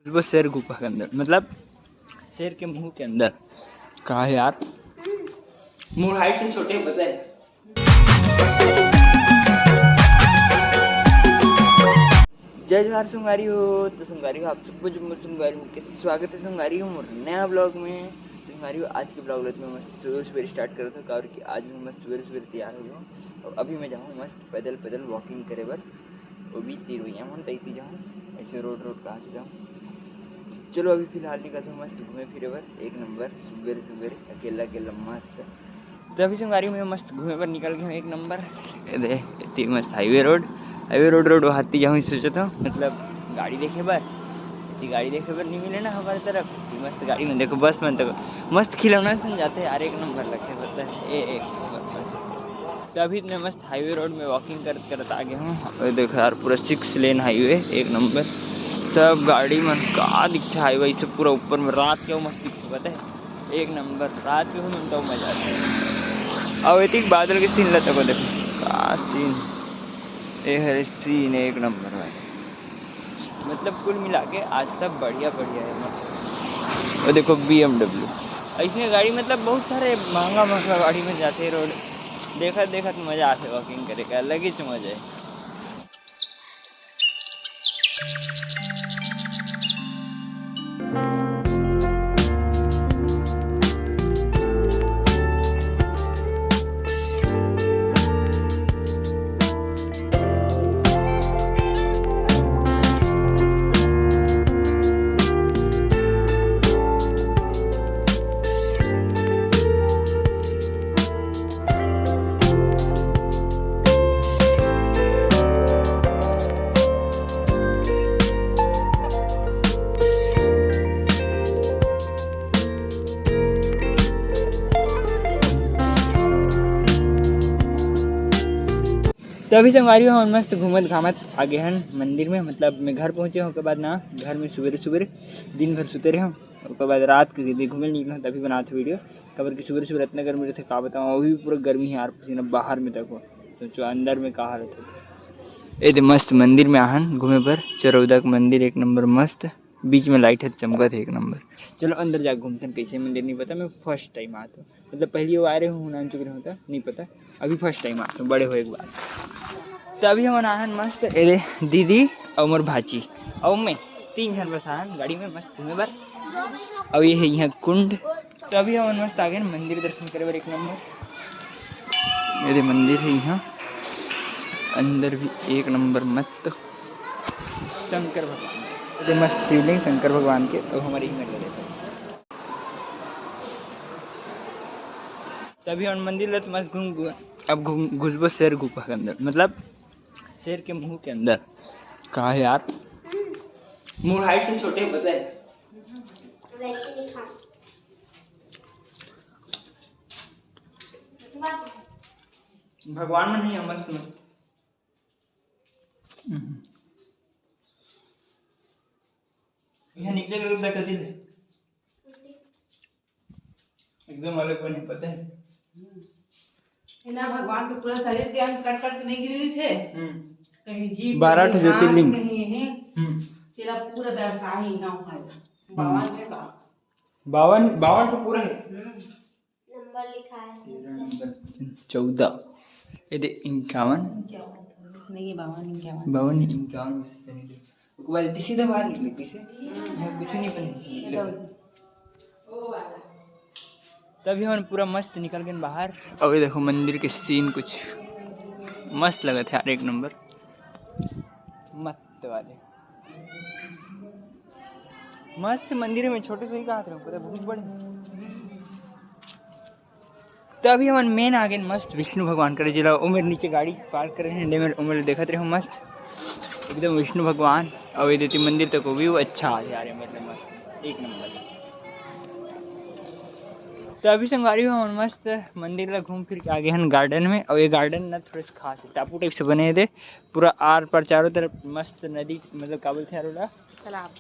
वो शेर गुफा के अंदर, मतलब शेर के मुंह के अंदर। कहा है यार, मुंह हाइट से छोटे पता है। जय जोहार संगवारी हो। तो संगवारी हो आप सबको जो संगवारी के स्वागत है संगवारी हो नया ब्लॉग में। संगवारी हो आज के ब्लॉग में मैं सुबह स्टार्ट कर रहा था और कि आज मैं सवेरे तैयार हो गया हूँ और अभी मैं जाऊँ मस्त पैदल वॉकिंग करे बर, वो भी 3 बजे मन तैती जाऊँ ऐसे रोड कहा जाऊँ। चलो अभी फिलहाल निकलते हैं मस्त घूमे फिरे बर, एक नंबर सवेरे अकेला मस्त। तो अभी संगवारी में मस्त घूमे पर निकल गया हूँ एक नंबर। इतनी मस्त हाईवे रोड हाथी जाऊँ सोचा था, मतलब गाड़ी देखे बर नहीं मिले ना हमारे तरफ। मस्त गाड़ी में देखो बस मन तक मस्त खिलौना सुन जाते हैं यार, एक नंबर लगते हैं पता है एक नंबर। तो अभी इतने मस्त हाईवे रोड में वॉकिंग करते आ गया हूँ और देखो यार पूरा 6 लेन हाईवे एक नंबर, सब गाड़ी में का दिखता है हाईवे से पूरा ऊपर में। रात के मस्त दिखता पता है एक नंबर, रात के में तो मजा आता है। अब एक बादल के सीन लेते को देखो का सीन, ये है सीन एक नंबर भाई। मतलब कुल मिला के आज सब बढ़िया है मस्त। और देखो BMW इसमें गाड़ी, मतलब बहुत सारे महंगा गाड़ी में जाते हैं रोड, देखा तो मजा आते वॉकिंग करे का अलग ही मजा है। तो अभी संगवारी हम मस्त घूमत घामत आगे हैं मंदिर में, मतलब मैं घर पहुँचे हूँ। उसके बाद ना घर में सवेरे दिन भर सोते रहे हूँ, उसके बाद रात के घूमे निकला तभी बनाते वीडियो। खबर की सवेरे इतना गर्मी रहते का बताऊँ, वो भी पूरा गर्मी है यार, पसीना बाहर में तक हो सोचो अंदर में कहा रहते थे। ये मस्त मंदिर में आहन घूमे पर, चरौदा का मंदिर एक नंबर मस्त, बीच में लाइट है चमका थे एक नंबर। चलो अंदर जाकर घूमते हैं, कैसे मंदिर नहीं पता, मैं फर्स्ट टाइम आता हूँ, मतलब पहली बार आ रहे हूँ नान चुके होता नहीं पता, अभी फर्स्ट टाइम आता हूँ बड़े हो एक बार। तो अभी हम आहन मस्त अरे दीदी और मोर भाची और मैं 3 जन बस आहन गाड़ी में मस्त घूमे बर। और ये है यहाँ कुंड। तो अभी हम मस्त आ गए मंदिर दर्शन करे बर एक नंबर। मेरे मंदिर है यहाँ अंदर भी एक नंबर मस्त, शंकर भगवान तो मस्त शिवलिंग शंकर भगवान के और हमारे ही में लगे थे। तभी हम मंदिर तो मस्त अब घुसबो शेर गुफा के अंदर, मतलब शेर के मुंह के अंदर। कहा है यार, मुंह हाइट से छोटे पता है। भगवान में नहीं है मस्त यहाँ निकले कर एकदम अलग बने पता है ना। भगवान के पूरा शरीर के अंग कट नहीं गिरी थे, कहीं जीभ 12 ज्योतिर्लिंग तेरा पूरा दर्शाही ना है 52 के का 52 तो पूरा है। नंबर लिखा है 14 ये 51 नहीं 52 उसके बाद सीधा बाहर निकले कैसे कुछ नहीं पता। तभी हम पूरा मस्त निकल गए बाहर और ये देखो मंदिर के सीन कुछ मस्त लगा था यार एक नंबर मस्त वाले। मस्त मंदिर में छोटे से ही कहा था पूरा बहुत बड़े। तो अभी हम मेन आ गए मस्त विष्णु भगवान करे जिला उमेर नीचे गाड़ी पार्क कर रहे हैं उमेर देखते रहे मस्त एकदम विष्णु भगवान और ये देती मंदिर तक व्यू अच्छा आ जा रहा है, मतलब मस्त एक नंबर। तो अभी संगवारी हम मस्त मंदिर ला घूम फिर के आगे हैं गार्डन में, और ये गार्डन ना थोड़ा सा खास है, टापू टाइप से बने थे पूरा आर पर चारों तरफ मस्त नदी, मतलब काबुल थे यारोला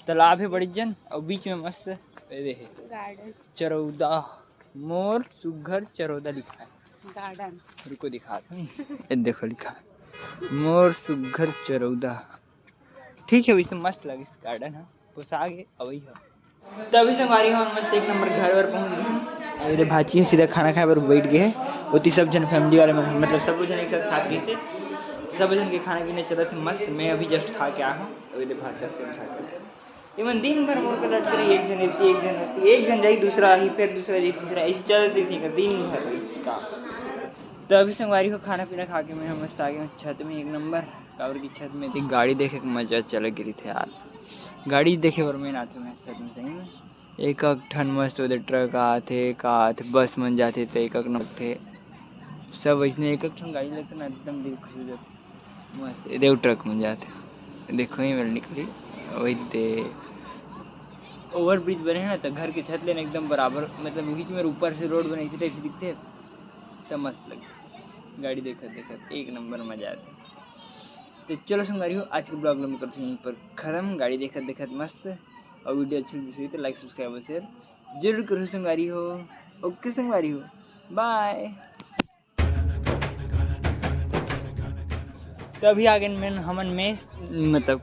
तालाब है बड़ी जन, और बीच में मस्त गार्डन चरौदा मोर सुघर चरौदा लिखा है गार्डन। रुको दिखाता हूँ देखो लिखा मोर सुघर चरौदा, ठीक है वैसे मस्त लगे इस गार्डन है। कुछ आगे अवई है। तभी संगवारी हम मस्त एक नंबर घर पर पहुँच गए। मेरे भाची सीधा खाना खाए पर बैठ गए उतनी सब जन फैमिली वाले मतलब सब जन एक साथ खा रही थे, सब जन के खाने पीने चला थे मस्त। मैं अभी जस्ट खा के आया हूँ। अभी भाचा फिर खा के इवन दिन भर मोड़ कर लट करी, एक जन रहती एक जन रहती, एक जन जाई दूसरा ही, फिर दूसरा जाई तीसरा, ऐसी चलती थी दिन भर इसका। तो अभी संगवारी को खाना पीना खा के मैं मस्त आ गया छत में एक नंबर। कावर की छत में थी गाड़ी देखे के मजा चल गिरी थे यार। गाड़ी देखे और मैं आते मैं छत में सही में एक ठन मस्त उधर ट्रक आते बस मन जाते थे एक न थे सब ऐसे एक ठन गाड़ी लगते ना एकदम दिल खुश हो जाते मस्त। देव ट्रक में जाते देखो ही मेरे निकली वही दे ओवर ब्रिज बने हैं ना तो घर के छत लेना एकदम बराबर मतलब बीच में ऊपर से रोड बने इसी टाइप से दिखते सब मस्त लगे। गाड़ी देखत एक नंबर मजा आती। तो चलो संगवारी हो आज के ब्लॉग में करते हैं यहीं पर खत्म। गाड़ी देखत मस्त और वीडियो अच्छी लगी तो लाइक सब्सक्राइब और शेयर जरूर करो संगवारी हो। ओके संगवारी हो बाय। तो अभी आगे हमन में मतलब